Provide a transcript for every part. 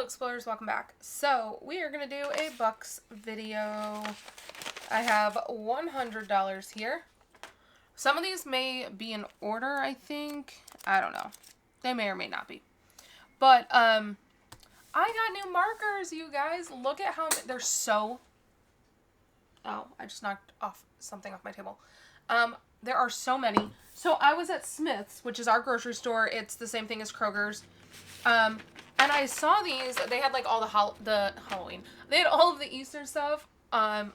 Hello explorers, welcome back. So we are going to do a bucks video. I have $100 here. Some of these may be in order, I think. I don't know. They may or may not be. But I got new markers, you guys. Look at how they're so... Oh, I just knocked off something off my table. There are so many. So I was at Smith's, which is our grocery store. It's the same thing as Kroger's. And I saw these. They had like all the Halloween. They had all of the Easter stuff,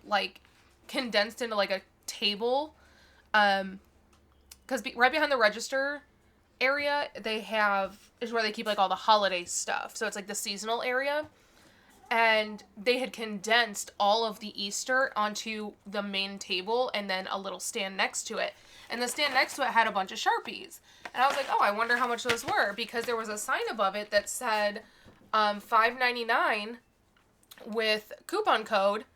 like condensed into like a table. Because right behind the register area, is where they keep like all the holiday stuff. So it's like the seasonal area. And they had condensed all of the Easter onto the main table and then a little stand next to it. And the stand next to it had a bunch of Sharpies. And I was like, oh, I wonder how much those were. Because there was a sign above it that said $5.99 with coupon code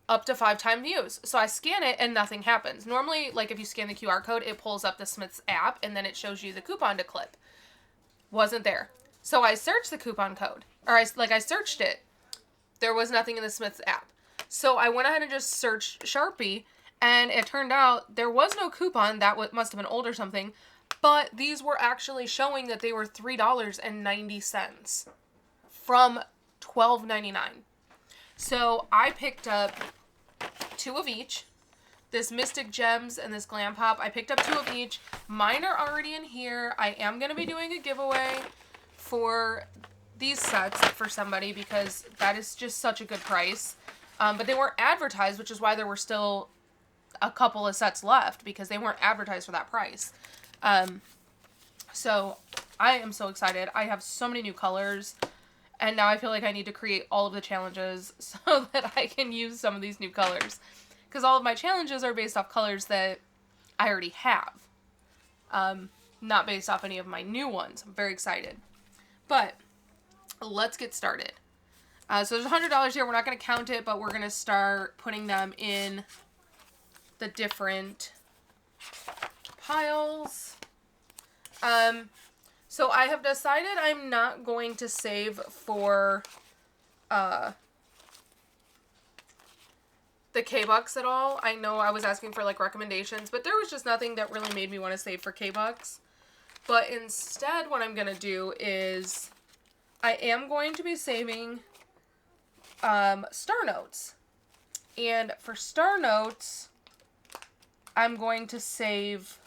up to 5 times views. So I scan it and nothing happens. Normally, like if you scan the QR code, it pulls up the Smith's app and then it shows you the coupon to clip. Wasn't there. So I searched the coupon code. Or I searched it. There was nothing in the Smith's app. So I went ahead and just searched Sharpie, and it turned out there was no coupon. That must have been old or something. But these were actually showing that they were $3.90 from $12.99. So I picked up 2 of each. This Mystic Gems and this Glam Pop. I picked up 2 of each. Mine are already in here. I am going to be doing a giveaway for these sets for somebody because that is just such a good price. But they weren't advertised, which is why there were still a couple of sets left because they weren't advertised for that price. So I am so excited. I have so many new colors and now I feel like I need to create all of the challenges so that I can use some of these new colors because all of my challenges are based off colors that I already have. Not based off any of my new ones. I'm very excited. But let's get started. So there's $100 here. We're not going to count it, but we're going to start putting them in the different piles. So I have decided I'm not going to save for the K-Bucks at all. I know I was asking for like recommendations, but there was just nothing that really made me want to save for K-Bucks. But instead what I'm going to do is I am going to be saving Star Notes. And for Star Notes, I'm going to save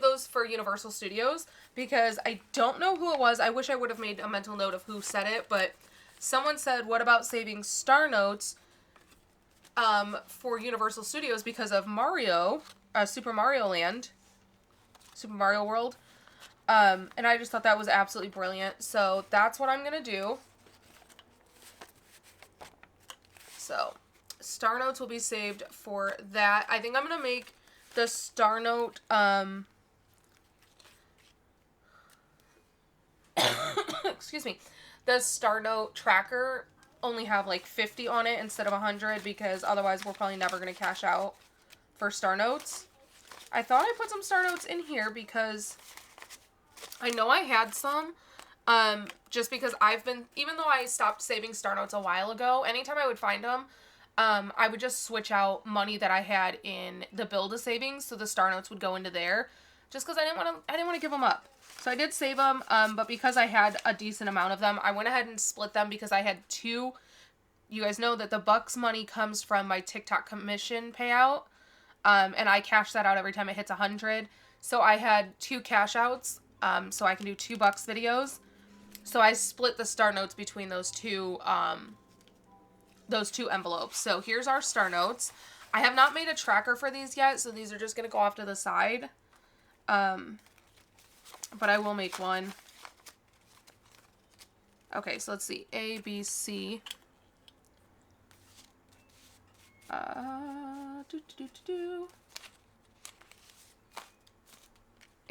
those for Universal Studios because I don't know who it was. I wish I would have made a mental note of who said it, but someone said, what about saving Star Notes for Universal Studios because of Mario, Super Mario Land, Super Mario World. And I just thought that was absolutely brilliant. So that's what I'm going to do. So Star Notes will be saved for that. I think I'm going to make the Star Note, excuse me, the Star Note tracker only have like 50 on it instead of 100 because otherwise we're probably never going to cash out for Star Notes. I thought I put some Star Notes in here because I know I had some, just because even though I stopped saving Star Notes a while ago, anytime I would find them, I would just switch out money that I had in the Build-A-Savings, so the Star Notes would go into there, just because I didn't want to give them up. So I did save them, but because I had a decent amount of them, I went ahead and split them because I had 2. You guys know that the Bucks money comes from my TikTok commission payout, and I cash that out every time it hits 100. So I had 2 cash outs. So I can do 2 bucks videos. So I split the Star Notes between those two envelopes. So here's our Star Notes. I have not made a tracker for these yet, so these are just going to go off to the side. But I will make one. Okay, so let's see. A, B, C.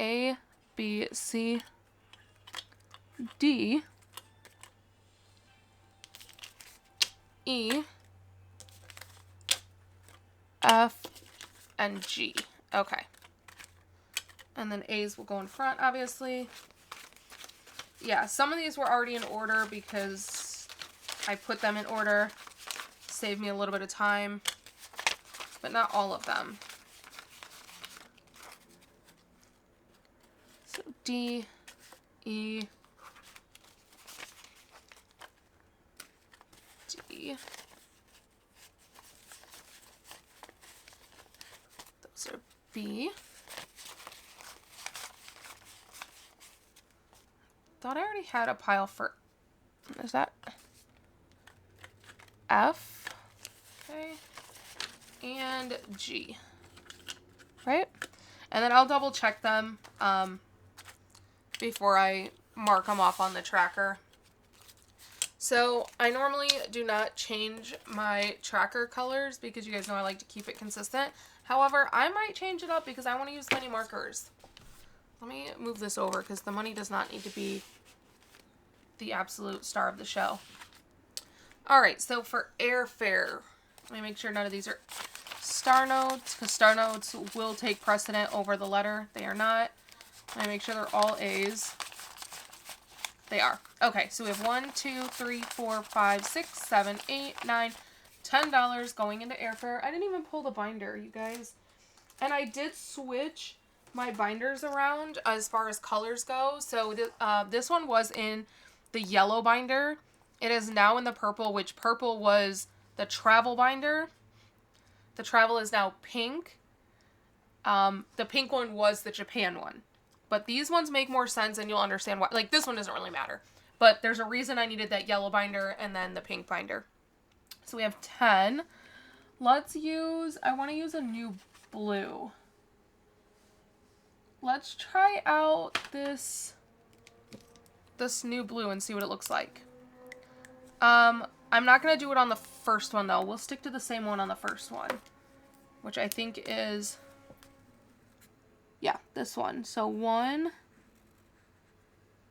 A, B, C, D, E, F, and G. Okay. And then A's will go in front, obviously. yeah, some of these were already in order because I put them in order. Saved me a little bit of time, but not all of them. So D, E, D. Those are B. Thought I already had a pile for, is that F? Okay. And G. Right? And then I'll double check them before I mark them off on the tracker. So I normally do not change my tracker colors because you guys know I like to keep it consistent. However, I might change it up because I want to use many markers. Let me move this over because the money does not need to be the absolute star of the show. Alright, so for airfare, let me make sure none of these are star notes, because star notes will take precedent over the letter. They are not. Let me make sure they're all A's. They are. Okay, so we have 1, 2, 3, 4, 5, 6, 7, 8, 9, $10 going into airfare. I didn't even pull the binder, you guys. And I did switch my binders around as far as colors go. So this one was in the yellow binder. It is now in the purple, which purple was the travel binder. The travel is now pink. The pink one was the Japan one. But these ones make more sense and you'll understand why. Like, this one doesn't really matter. But there's a reason I needed that yellow binder and then the pink binder. So we have 10. Let's use, I want to use a new blue. Let's try out this new blue and see what it looks like. I'm not going to do it on the first one, though. We'll stick to the same one on the first one, which I think is, yeah, this one. So one.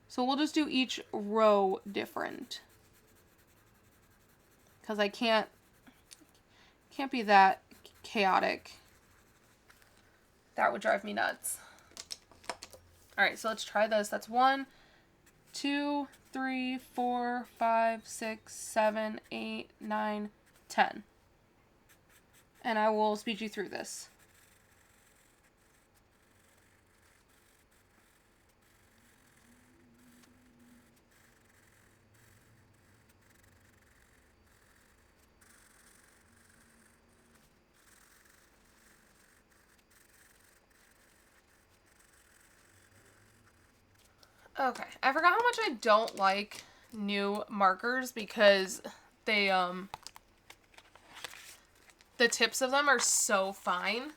So we'll just do each row different, because I can't be that chaotic. That would drive me nuts. Alright, so let's try this. That's 1, 2, 3, 4, 5, 6, 7, 8, 9, 10. And I will speed you through this. Okay, I forgot how much I don't like new markers because they, the tips of them are so fine.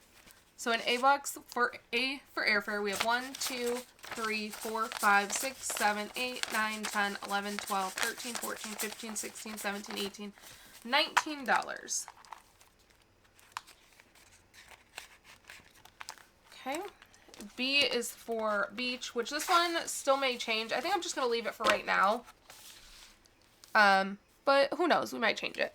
So in A box, for airfare, we have 1, 2, 3, 4, 5, 6, 7, 8, 9, 10, 11, 12, 13, 14, 15, 16, 17, 18, $19. Okay. B is for beach, which this one still may change. I think I'm just going to leave it for right now. But who knows? We might change it.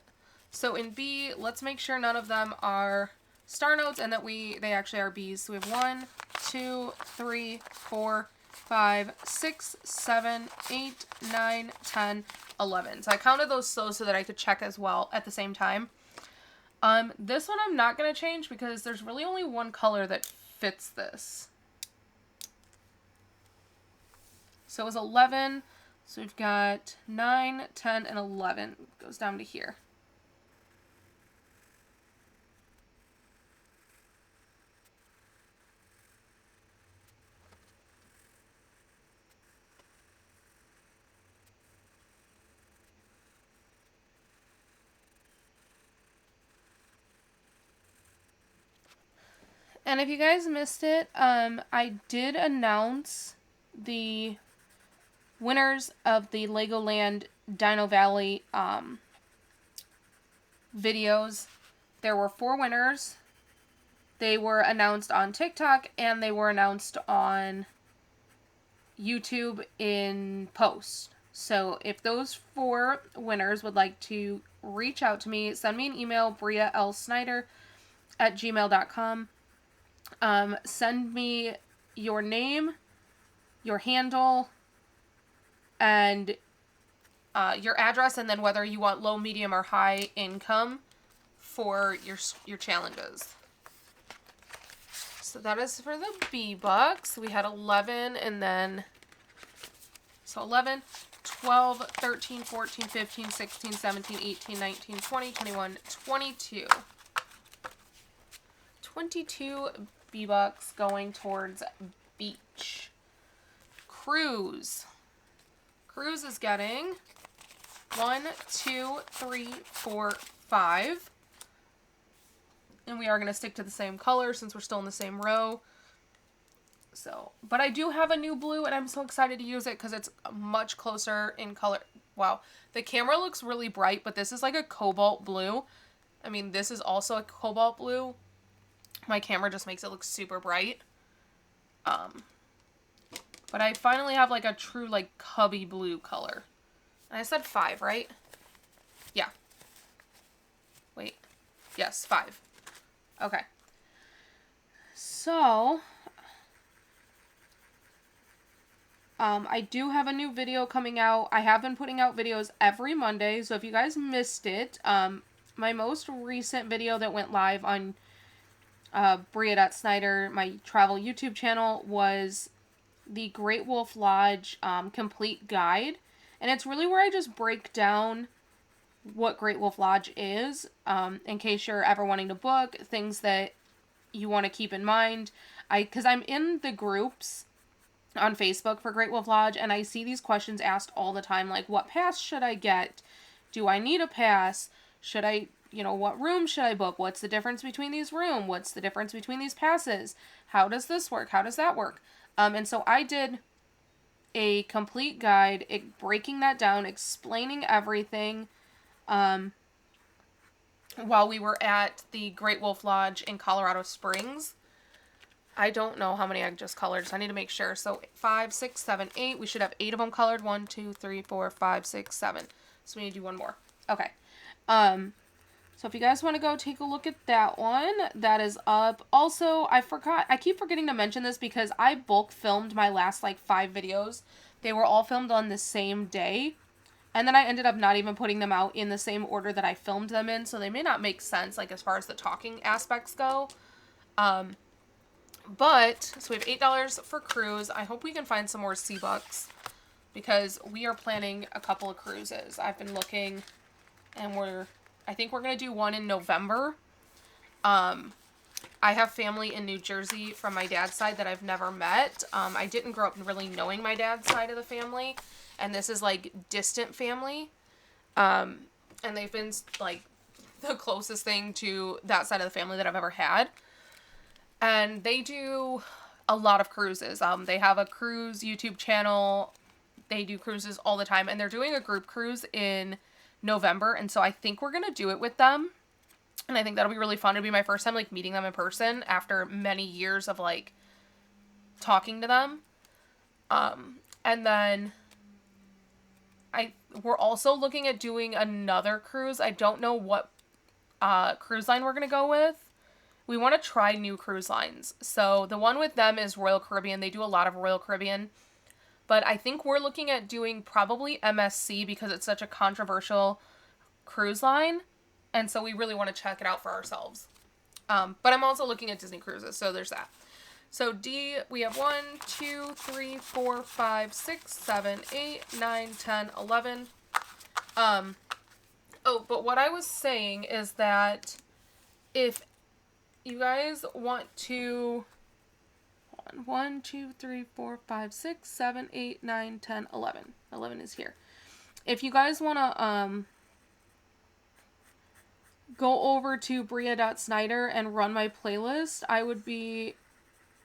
So in B, let's make sure none of them are star notes and that they actually are B's. So we have 1, 2, 3, 4, 5, 6, 7, 8, 9, 10, 11. So I counted those so that I could check as well at the same time. This one I'm not going to change because there's really only one color that fits this. So it was 11, so we've got 9, 10, and 11. It goes down to here. And if you guys missed it, I did announce the winners of the Legoland Dino Valley videos. There were 4 winners. They were announced on TikTok and they were announced on YouTube in post. So if those 4 winners would like to reach out to me, send me an email, Bria Snyder at gmail.com. Send me your name, your handle, and your address, and then whether you want low, medium, or high income for your challenges. So that is for the V-Bucks. We had 11, and then, so 11, 12, 13, 14, 15, 16, 17, 18, 19, 20, 21, 22. 22 V-Bucks going towards beach. Cruise. Cruise is getting 1, 2, 3, 4, 5. And we are going to stick to the same color since we're still in the same row. So, but I do have a new blue, and I'm so excited to use it because it's much closer in color. Wow. The camera looks really bright, but this is like a cobalt blue. I mean, this is also a cobalt blue. My camera just makes it look super bright. But I finally have like a true like cubby blue color. And I said 5, right? Yeah. Wait. Yes, 5. Okay. So, I do have a new video coming out. I have been putting out videos every Monday, so if you guys missed it, my most recent video that went live on Bria Snyder, my travel YouTube channel, was the Great Wolf Lodge complete guide. And it's really where I just break down what Great Wolf Lodge is, in case you're ever wanting to book, things that you want to keep in mind. Because I'm in the groups on Facebook for Great Wolf Lodge, and I see these questions asked all the time, like, what pass should I get? Do I need a pass? Should I, what room should I book? What's the difference between these rooms? What's the difference between these passes? How does this work? How does that work? And so I did a complete guide, breaking that down, explaining everything, while we were at the Great Wolf Lodge in Colorado Springs. I don't know how many I just colored, so I need to make sure. So 5, 6, 7, 8. We should have 8 of them colored. 1, 2, 3, 4, 5, 6, 7. So we need to do one more. Okay. So if you guys want to go take a look at that one, that is up. Also, I keep forgetting to mention this because I bulk filmed my last 5 videos. They were all filmed on the same day. And then I ended up not even putting them out in the same order that I filmed them in, so they may not make sense, as far as the talking aspects go. But, so we have $8 for cruise. I hope we can find some more C-Bucks, because we are planning a couple of cruises. I've been looking, and I think we're going to do one in November. I have family in New Jersey from my dad's side that I've never met. I didn't grow up really knowing my dad's side of the family, and this is, distant family. And they've been, the closest thing to that side of the family that I've ever had. And they do a lot of cruises. They have a cruise YouTube channel. They do cruises all the time. And they're doing a group cruise in November. And so I think we're going to do it with them. And I think that'll be really fun. It'll be my first time, meeting them in person after many years of, talking to them. And then we're also looking at doing another cruise. I don't know what cruise line we're going to go with. We want to try new cruise lines. So the one with them is Royal Caribbean. They do a lot of Royal Caribbean. But I think we're looking at doing probably MSC because it's such a controversial cruise line. And so we really want to check it out for ourselves. But I'm also looking at Disney Cruises. So there's that. So D, we have 1, 2, 3, 4, 5, 6, 7, 8, 9, 10, 11. Oh, but what I was saying is that if you guys want to 1, 2, 3, 4, 5, 6, 7, 8, 9, 10, 11. 11 is here. If you guys want to go over to Bria.Snyder and run my playlist, I would be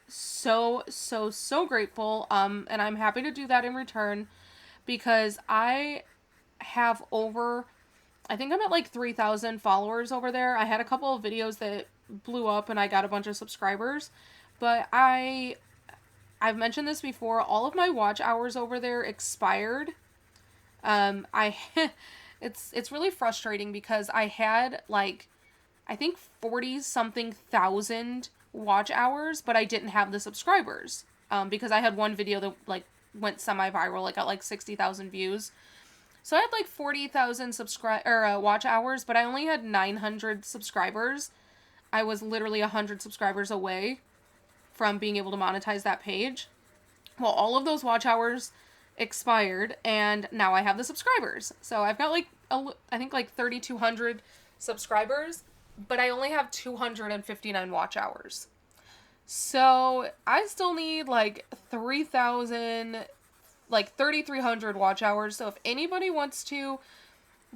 so grateful. And I'm happy to do that in return because I have I think I'm at 3,000 followers over there. I had a couple of videos that blew up and I got a bunch of subscribers, but I've mentioned this before, all of my watch hours over there expired. It's really frustrating because I had I think 40 something thousand watch hours, but I didn't have the subscribers, because I had one video that went semi-viral. It got like 60,000 views. So I had like 40,000 watch hours, but I only had 900 subscribers. I was literally 100 subscribers away from being able to monetize that page. Well, all of those watch hours expired, and now I have the subscribers. So I've got like, I think like 3,200 subscribers, but I only have 259 watch hours. So I still need like 3,300 watch hours. So if anybody wants to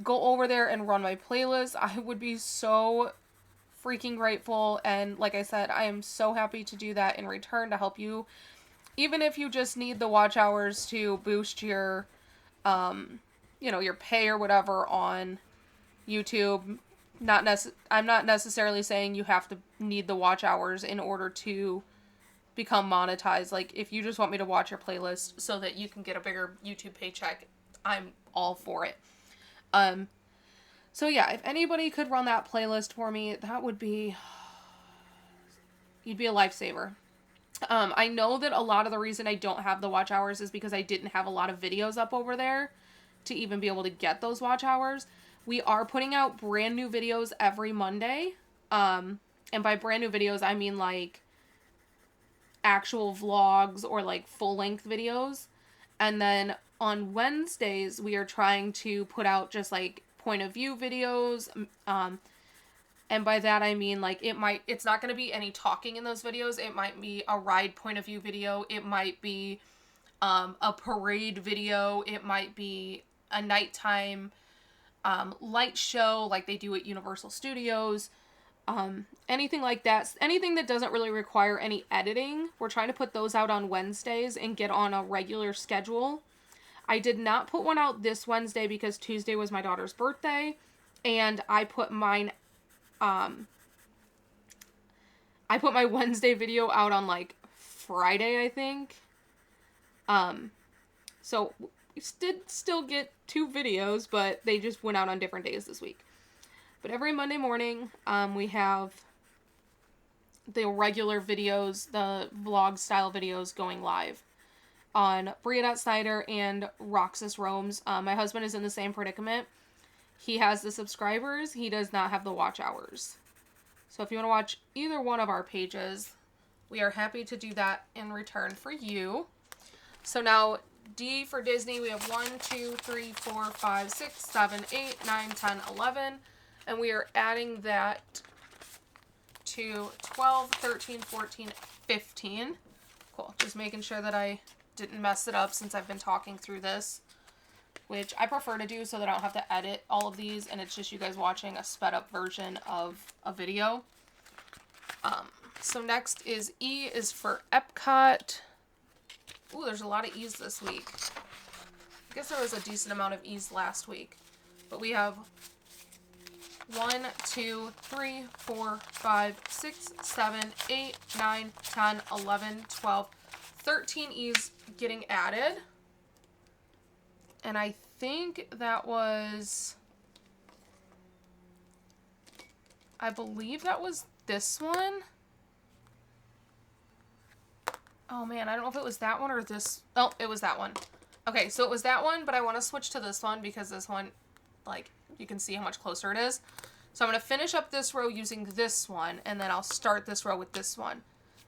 go over there and run my playlist, I would be so freaking grateful. And like I said, I am so happy to do that in return to help you. Even if you just need the watch hours to boost your, your pay or whatever on YouTube. I'm not necessarily saying you have to need the watch hours in order to become monetized. Like, if you just want me to watch your playlist so that you can get a bigger YouTube paycheck, I'm all for it. So yeah, if anybody could run that playlist for me, that would be, you'd be a lifesaver. I know that a lot of the reason I don't have the watch hours is because I didn't have a lot of videos up over there to even be able to get those watch hours. We are putting out brand new videos every Monday. And by brand new videos, I mean like actual vlogs or like full length videos. And then on Wednesdays, we are trying to put out just like point of view videos. And by that, I mean, like, it's not going to be any talking in those videos. It might be a ride point of view video. It might be a parade video. It might be a nighttime light show like they do at Universal Studios. Anything like that. Anything that doesn't really require any editing. We're trying to put those out on Wednesdays and get on a regular schedule. I did not put one out this Wednesday because Tuesday was my daughter's birthday. And I put my Wednesday video out on like Friday, I think. So we did still get 2 videos, but they just went out on different days this week. But every Monday morning, we have the regular videos, the vlog style videos going live on Bria Snyder and Roxas Roams. My husband is in the same predicament. He has the subscribers. He does not have the watch hours. So if you want to watch either one of our pages, we are happy to do that in return for you. So now, D for Disney, we have 1, 2, 3, 4, 5, 6, 7, 8, 9, 10, 11. And we are adding that to 12, 13, 14, 15. Cool. Just making sure that I didn't mess it up since I've been talking through this, which I prefer to do so that I don't have to edit all of these and it's just you guys watching a sped up version of a video. So next is E is for Epcot. Ooh, there's a lot of E's this week. I guess there was a decent amount of E's last week. But we have 1, 2, 3, 4, 5, 6, 7, 8, 9, 10, 11, 12, 13 E's getting added. And I think that was, I believe that was this one. Oh man, I don't know if it was that one or this. Oh, it was that one. Okay, so it was that one, but I want to switch to this one because this one, like, you can see how much closer it is. So I'm going to finish up this row using this one, and then I'll start this row with this one.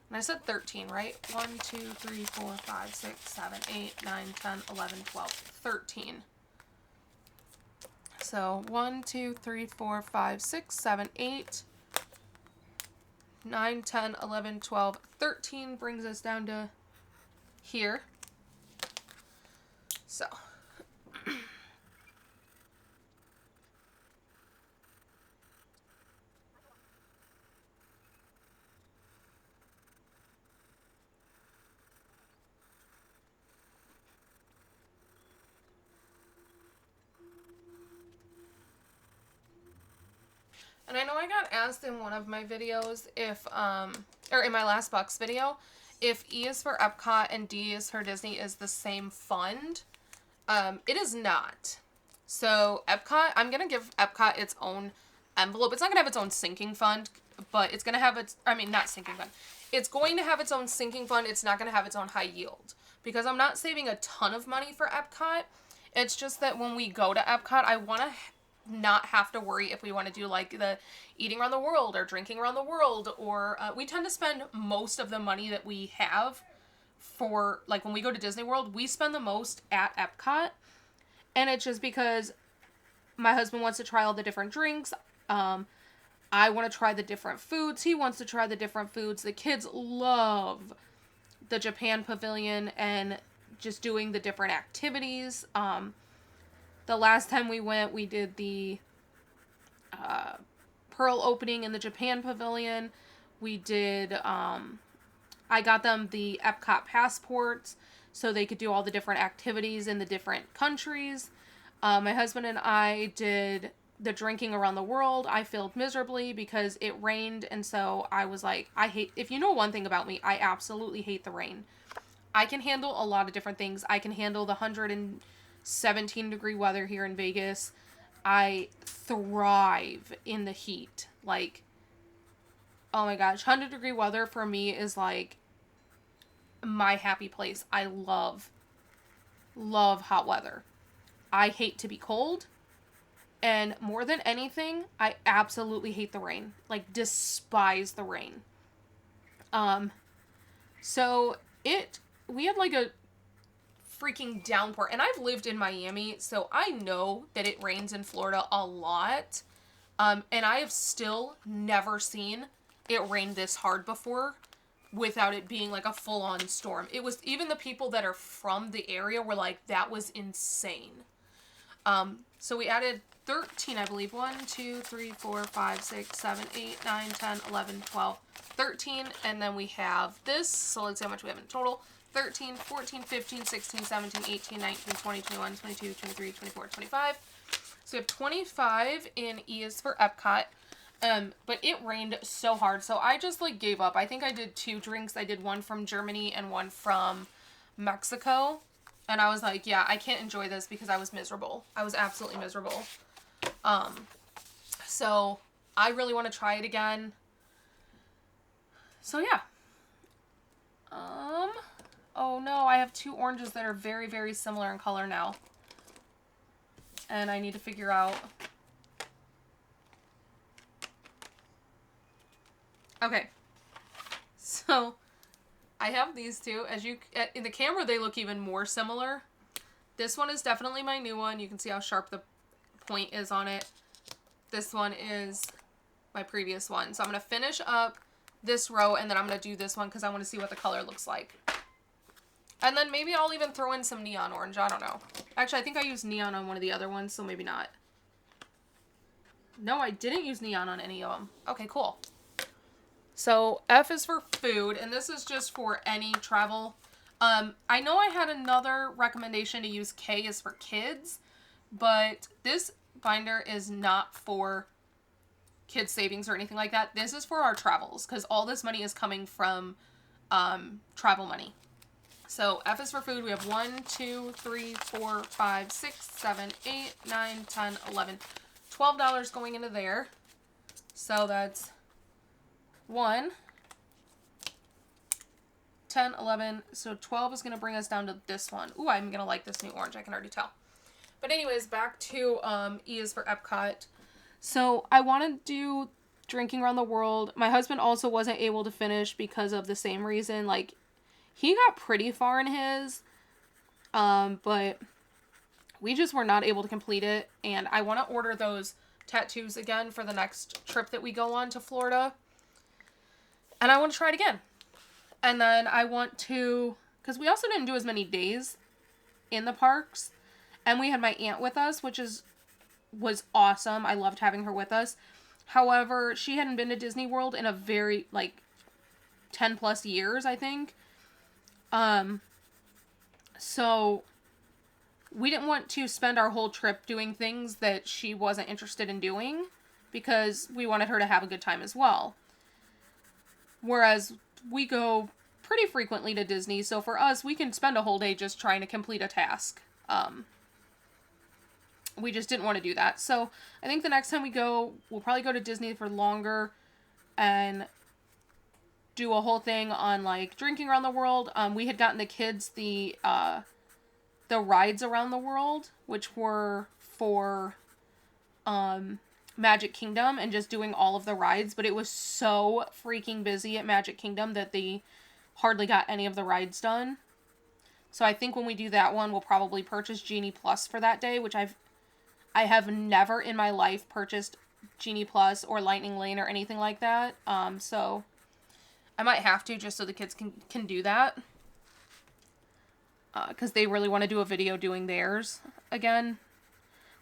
And I said 13, right? 1, 2, 3, 4, 5, 6, 7, 8, 9, 10, 11, 12, 13. So 1, 2, 3, 4, 5, 6, 7, 8, 9, 10, 11, 12, 13 brings us down to here. So. And I know I got asked in one of my videos if, or in my last box video, if E is for Epcot and D is for Disney is the same fund. It is not. So Epcot, I'm going to give Epcot its own envelope. It's not going to have its own sinking fund, but it's going to have its, not sinking fund. It's going to have its own sinking fund. It's not going to have its own high yield. because I'm not saving a ton of money for Epcot. It's just that when we go to Epcot, I want to not have to worry if we want to do like the eating around the world or drinking around the world, or we tend to spend most of the money that we have for, like, when we go to Disney World, we spend the most at Epcot. And it's just because my husband wants to try all the different drinks. I want to try the different foods. He wants to try the different foods. The kids love the Japan Pavilion and just doing the different activities. The last time we went, we did the pearl opening in the Japan Pavilion. We did, I got them the Epcot passports so they could do all the different activities in the different countries. My husband and I did the drinking around the world. I failed miserably because it rained, and so I was like, if you know one thing about me, I absolutely hate the rain. I can handle a lot of different things. I can handle the 117 degree weather here in Vegas. I thrive in the heat. Like, oh my gosh, 100 degree weather for me is like my happy place. I love hot weather. I hate to be cold. And more than anything, I absolutely hate the rain. Like, despise the rain. So we had like a freaking downpour. And I've lived in Miami, so I know that it rains in Florida a lot. And I have still never seen it rain this hard before without it being like a full-on storm. It was, even the people that are from the area were like, that was insane. So we added 13, I believe. 1, 2, 3, 4, 5, 6, 7, 8, 9, 10, 11, 12, 13. And then we have this. So let's see how much we have in total. 13, 14, 15, 16, 17, 18, 19, 20, 21, 22, 23, 24, 25. So we have 25 in E is for Epcot. But it rained so hard. So I just like gave up. I think I did 2 drinks. I did one from Germany and one from Mexico. And I was like, yeah, I can't enjoy this because I was miserable. I was absolutely miserable. So I really want to try it again. So yeah. Oh no, I have 2 oranges that are very, very similar in color now. And I need to figure out. Okay. So I have these 2. As you, in the camera, they look even more similar. This one is definitely my new one. You can see how sharp the point is on it. This one is my previous one. So I'm going to finish up this row, and then I'm going to do this one because I want to see what the color looks like. And then maybe I'll even throw in some neon orange. I don't know. Actually, I think I used neon on one of the other ones, so maybe not. No, I didn't use neon on any of them. Okay, cool. So F is for food, and this is just for any travel. I know I had another recommendation to use K is for kids, but this binder is not for kids savings or anything like that. This is for our travels, because all this money is coming from travel money. So F is for food. We have 1, 2, 3, 4, 5, 6, 7, 8, 9, 10, 11, $12 going into there. So that's 1, 10, 11, so 12 is going to bring us down to this one. Ooh, I'm going to like this new orange, I can already tell. But anyways, back to E is for Epcot. So I want to do drinking around the world. My husband also wasn't able to finish because of the same reason. Like, he got pretty far in his, but we just were not able to complete it. And I want to order those tattoos again for the next trip that we go on to Florida. And I want to try it again. And then I want to, because we also didn't do as many days in the parks. And we had my aunt with us, which was awesome. I loved having her with us. However, she hadn't been to Disney World in a very, 10 plus years, I think. So we didn't want to spend our whole trip doing things that she wasn't interested in doing, because we wanted her to have a good time as well. Whereas we go pretty frequently to Disney, so for us, we can spend a whole day just trying to complete a task. We just didn't want to do that. So I think the next time we go, we'll probably go to Disney for longer and do a whole thing on like drinking around the world. We had gotten the kids the rides around the world, which were for Magic Kingdom, and just doing all of the rides, but it was so freaking busy at Magic Kingdom that they hardly got any of the rides done. So I think when we do that one, we'll probably purchase Genie Plus for that day, which I have never in my life purchased Genie Plus or Lightning Lane or anything like that. So I might have to, just so the kids can do that. Because they really want to do a video doing theirs again.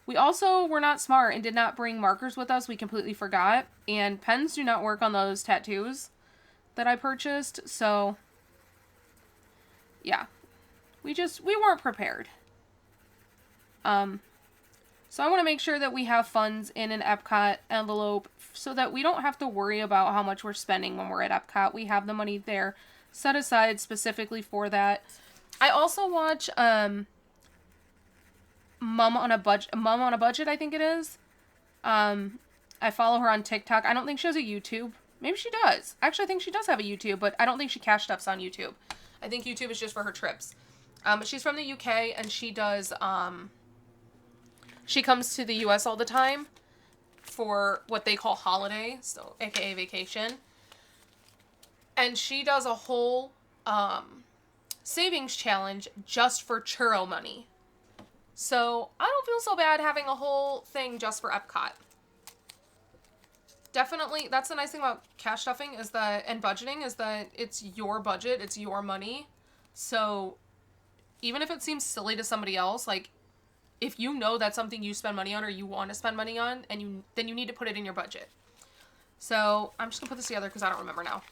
We also were not smart and did not bring markers with us. We completely forgot. And pens do not work on those tattoos that I purchased. So, yeah. We weren't prepared. So I want to make sure that we have funds in an Epcot envelope so that we don't have to worry about how much we're spending when we're at Epcot. We have the money there set aside specifically for that. I also watch Mom on a Budget, I think it is. I follow her on TikTok. I don't think she has a YouTube. Maybe she does. Actually, I think she does have a YouTube, but I don't think she cash stuffs on YouTube. I think YouTube is just for her trips. But she's from the UK, and she does, she comes to the US all the time for what they call holiday, so aka vacation. And she does a whole, savings challenge just for churro money. So I don't feel so bad having a whole thing just for Epcot. Definitely, that's the nice thing about cash stuffing and budgeting is that it's your budget, it's your money. So even if it seems silly to somebody else, like if you know that's something you spend money on or you want to spend money on, and then you need to put it in your budget. So I'm just gonna put this together because I don't remember now.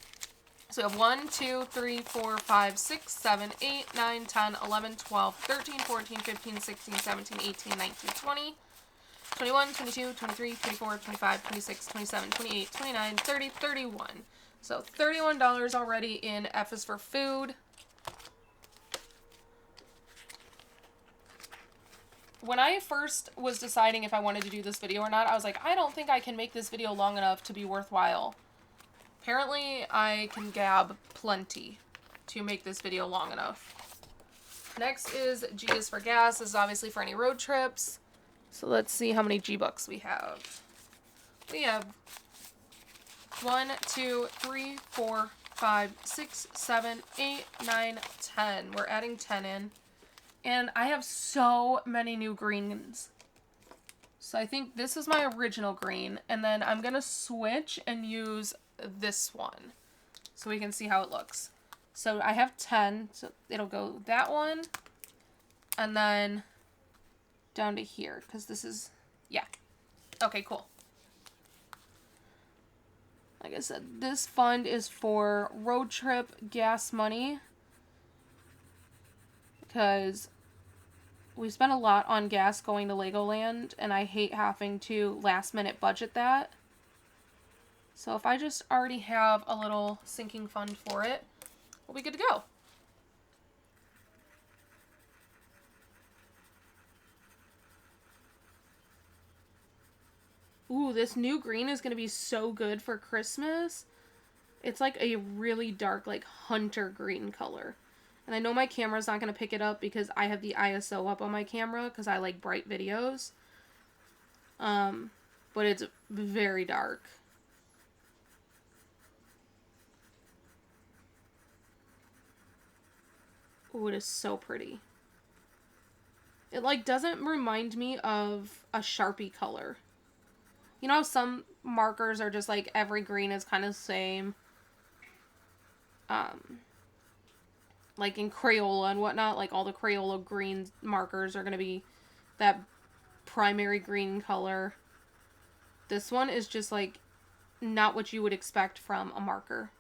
So we have 1, 2, 3, 4, 5, 6, 7, 8, 9, 10, 11, 12, 13, 14, 15, 16, 17, 18, 19, 20, 21, 22, 23, 24, 25, 26, 27, 28, 29, 30, 31. So $31 already in F is for food. When I first was deciding if I wanted to do this video or not, I was like, I don't think I can make this video long enough to be worthwhile. Apparently, I can gab plenty to make this video long enough. Next is G is for gas. This is obviously for any road trips. So let's see how many G-Bucks we have. We have 1, 2, 3, 4, 5, 6, 7, 8, 9, 10. We're adding 10 in. And I have so many new greens. So I think this is my original green. And then I'm going to switch and use this one so we can see how it looks. So I have 10, so it'll go that one and then down to here because this is, yeah. Okay, cool. Like I said, this fund is for road trip gas money because we spent a lot on gas going to Legoland and I hate having to last minute budget that. So if I just already have a little sinking fund for it, we'll be good to go. Ooh, this new green is going to be so good for Christmas. It's like a really dark, like hunter green color. And I know my camera's not going to pick it up because I have the ISO up on my camera because I like bright videos. But it's very dark. Oh, it is so pretty. It, like, doesn't remind me of a Sharpie color. You know how some markers are just, like, every green is kind of the same? Like in Crayola and whatnot, like, all the Crayola green markers are going to be that primary green color. This one is just, like, not what you would expect from a marker.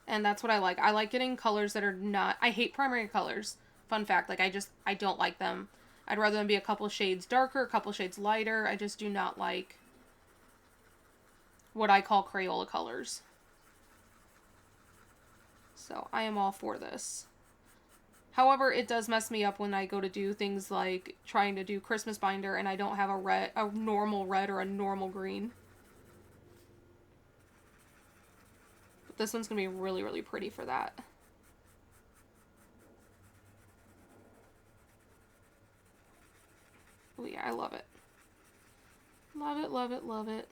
And that's what I like. I like getting colors that are not... I hate primary colors. Fun fact, like, I don't like them. I'd rather them be a couple shades darker, a couple shades lighter. I just do not like what I call Crayola colors. So, I am all for this. However, it does mess me up when I go to do things like trying to do Christmas binder and I don't have a normal red or a normal green. this one's going to be really, really pretty for that. Oh yeah, I love it. Love it, love it, love it.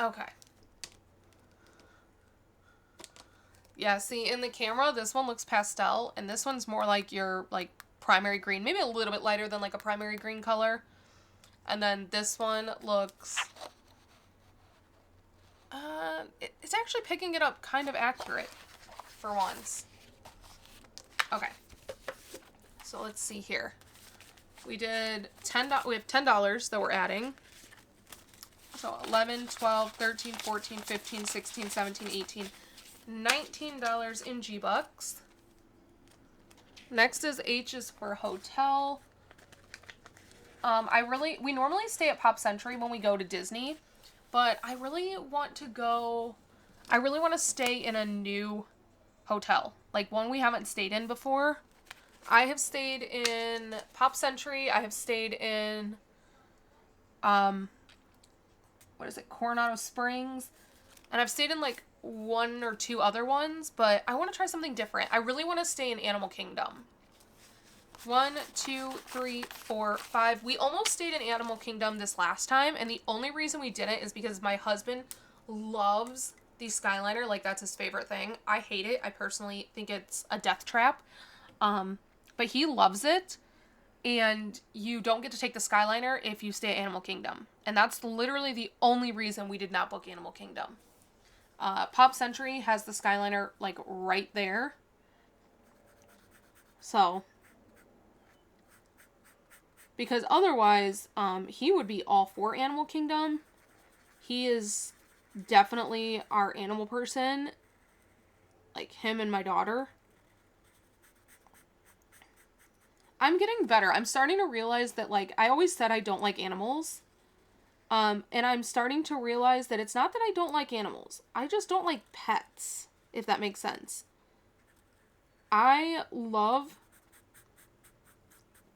Okay. Yeah, see, in the camera, this one looks pastel, and this one's more like your, like, primary green. Maybe a little bit lighter than, like, a primary green color. And then this one looks... it's actually picking it up kind of accurate for once. Okay. So let's see here. We did we have $10 that we're adding. So 11, 12, 13, 14, 15, 16, 17, 18, $19 in G-Bucks. Next is H is for hotel. We normally stay at Pop Century when we go to Disney, but I really want to stay in a new hotel, like one we haven't stayed in before. I have stayed in Pop Century. I have stayed in, Coronado Springs. And I've stayed in, like, 1 or 2 other ones, but I want to try something different. I really want to stay in Animal Kingdom. 1, 2, 3, 4, 5. We almost stayed in Animal Kingdom this last time, and the only reason we didn't is because my husband loves the Skyliner. Like, that's his favorite thing. I hate it. I personally think it's a death trap. But he loves it, and you don't get to take the Skyliner if you stay at Animal Kingdom. And that's literally the only reason we did not book Animal Kingdom. Pop Century has the Skyliner, like, right there. So, because otherwise, he would be all for Animal Kingdom. He is definitely our animal person. Like, him and my daughter. I'm getting better. I'm starting to realize that, like, I always said I don't like animals. And I'm starting to realize that it's not that I don't like animals. I just don't like pets, if that makes sense.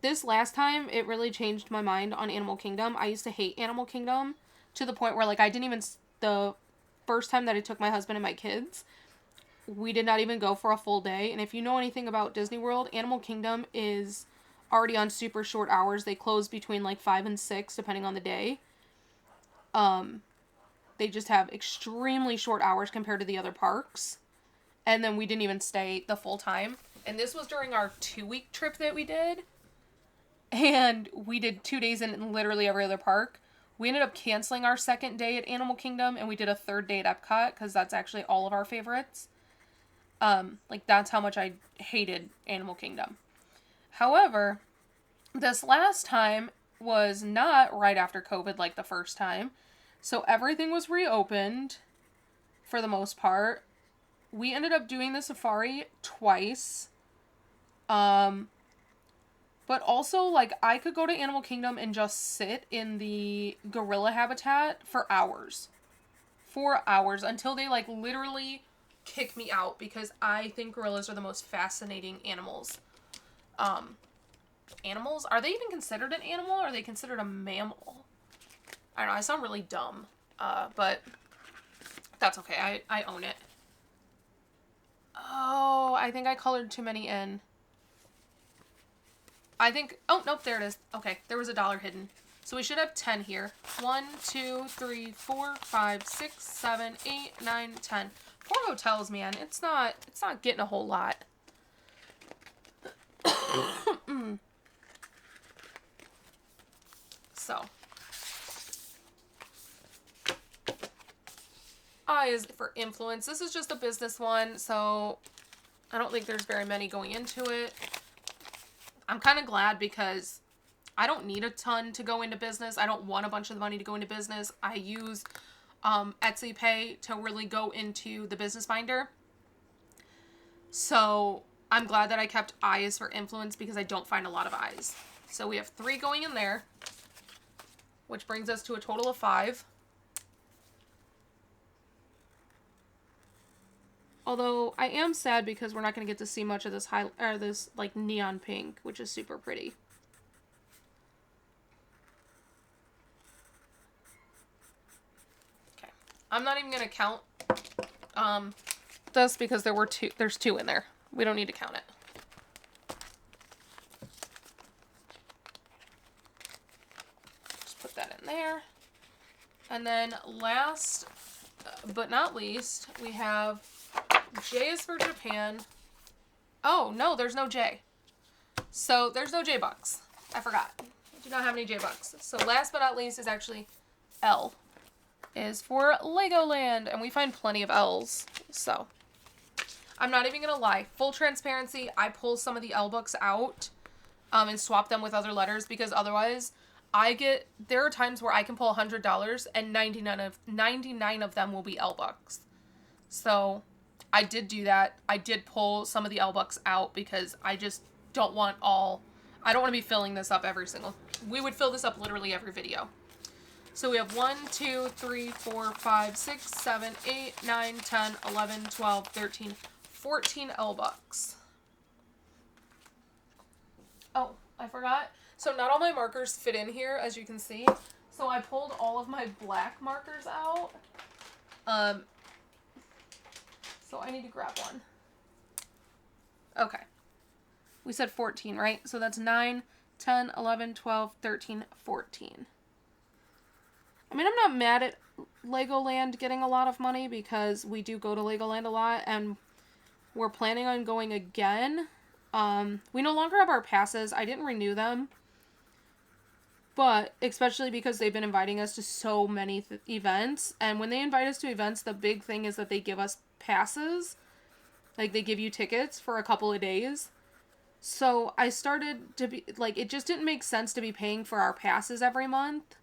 This last time, it really changed my mind on Animal Kingdom. I used to hate Animal Kingdom to the point where, like, the first time that I took my husband and my kids, we did not even go for a full day. And if you know anything about Disney World, Animal Kingdom is already on super short hours. They close between, like, 5 and 6, depending on the day. They just have extremely short hours compared to the other parks. And then we didn't even stay the full time. And this was during our 2-week trip that we did. And we did 2 days in literally every other park. We ended up canceling our second day at Animal Kingdom, and we did a third day at Epcot, because that's actually all of our favorites. Like, that's how much I hated Animal Kingdom. However, this last time was not right after COVID like the first time. So everything was reopened for the most part. We ended up doing the safari twice. But also, like, I could go to Animal Kingdom and just sit in the gorilla habitat for hours. For hours until they, like, literally kick me out, because I think gorillas are the most fascinating animals. Animals? Are they even considered an animal, or are they considered a mammal? I don't know, I sound really dumb. But that's okay, I own it. Oh, I think I colored too many in. Oh, nope, there it is. Okay, there was $1 hidden. So we should have 10 here. 1, 2, 3, 4, 5, 6, 7, 8, 9, 10. Poor hotels, man. It's not getting a whole lot. So. I is for influence. This is just a business one, so I don't think there's very many going into it. I'm kind of glad because I don't need a ton to go into business. I don't want a bunch of the money to go into business. I use Etsy Pay to really go into the business binder. So I'm glad that I kept eyes for influence because I don't find a lot of eyes. So we have 3 going in there, which brings us to a total of 5. Although I am sad because we're not going to get to see much of this this like neon pink, which is super pretty. Okay, I'm not even going to count this because there's 2 in there. We don't need to count it. Just put that in there. And then last but not least, we have J is for Japan. Oh, no, there's no J. So there's no J-Bucks. I forgot. I do not have any J-Bucks. So last but not least is actually L. Is for Legoland. And we find plenty of L's. So I'm not even going to lie. Full transparency, I pull some of the L books out and swap them with other letters because otherwise there are times where I can pull $100 and 99 of them will be L bucks. So I did do that. I did pull some of the L bucks out because I just don't want I don't want to be filling this up we would fill this up literally every video. So we have 1, 2, 3, 4, 5, 6, 7, 8, 9, 10, 11, 12, 13, 14 L bucks. Oh, I forgot. So not all my markers fit in here, as you can see. So I pulled all of my black markers out. So I need to grab one. Okay. We said 14, right? So that's 9, 10, 11, 12, 13, 14. I mean, I'm not mad at Legoland getting a lot of money because we do go to Legoland a lot and we're planning on going again. We no longer have our passes. I didn't renew them. But especially because they've been inviting us to so many events. And when they invite us to events, the big thing is that they give us passes. Like, they give you tickets for a couple of days. So I started to be, like, it just didn't make sense to be paying for our passes every month.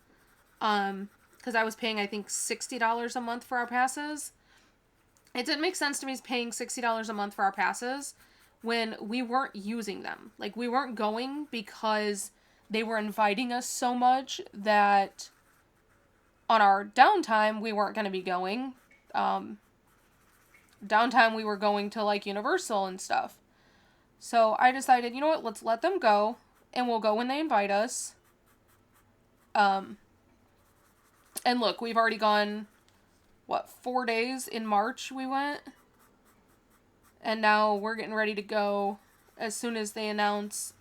Because I was paying, I think, $60 a month for our passes. It didn't make sense to me paying $60 a month for our passes when we weren't using them. Like, we weren't going because they were inviting us so much that on our downtime, we weren't going to be going. Downtime, we were going to, like, Universal and stuff. So I decided, you know what, let's let them go, and we'll go when they invite us. And look, we've already gone, 4 days in March we went? And now we're getting ready to go as soon as they announce,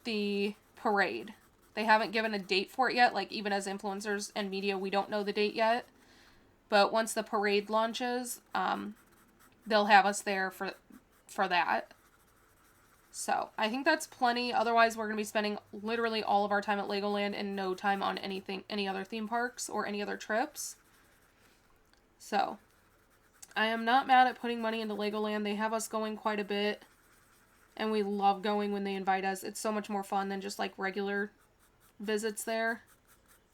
the parade. They haven't given a date for it yet. Like, even as influencers and media, we don't know the date yet. But once the parade launches, they'll have us there for that. So, I think that's plenty. Otherwise, we're going to be spending literally all of our time at Legoland and no time on any other theme parks or any other trips. So, I am not mad at putting money into Legoland. They have us going quite a bit. And we love going when they invite us. It's so much more fun than just, like, regular visits there.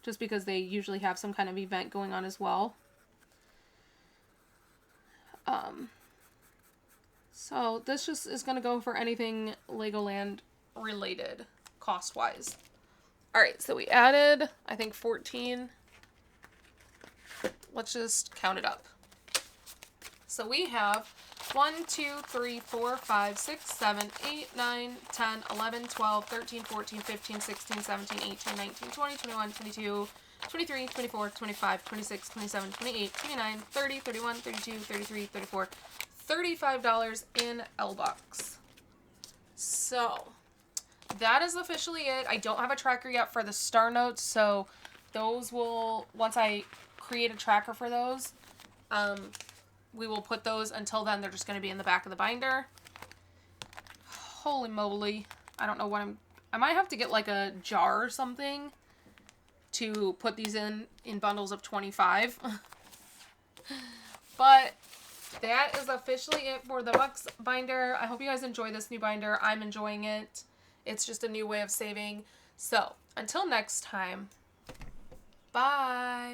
Just because they usually have some kind of event going on as well. So, this just is going to go for anything Legoland related, cost-wise. Alright, so we added, I think, 14. Let's just count it up. So we have 1, 2, 3, 4, 5, 6, 7, 8, 9, 10, 11, 12, 13, 14, 15, 16, 17, 18, 19, 20, 21, 22, 23, 24, 25, 26, 27, 28, 29, 30, 31, 32, 33, 34, $35 in L-Bucks. So, that is officially it. I don't have a tracker yet for the star notes, so those will, once I create a tracker for those, we will put those. Until then, they're just going to be in the back of the binder. Holy moly. I don't know what I might have to get like a jar or something to put these in bundles of 25. But that is officially it for the Bucks binder. I hope you guys enjoy this new binder. I'm enjoying it. It's just a new way of saving. So, until next time, bye.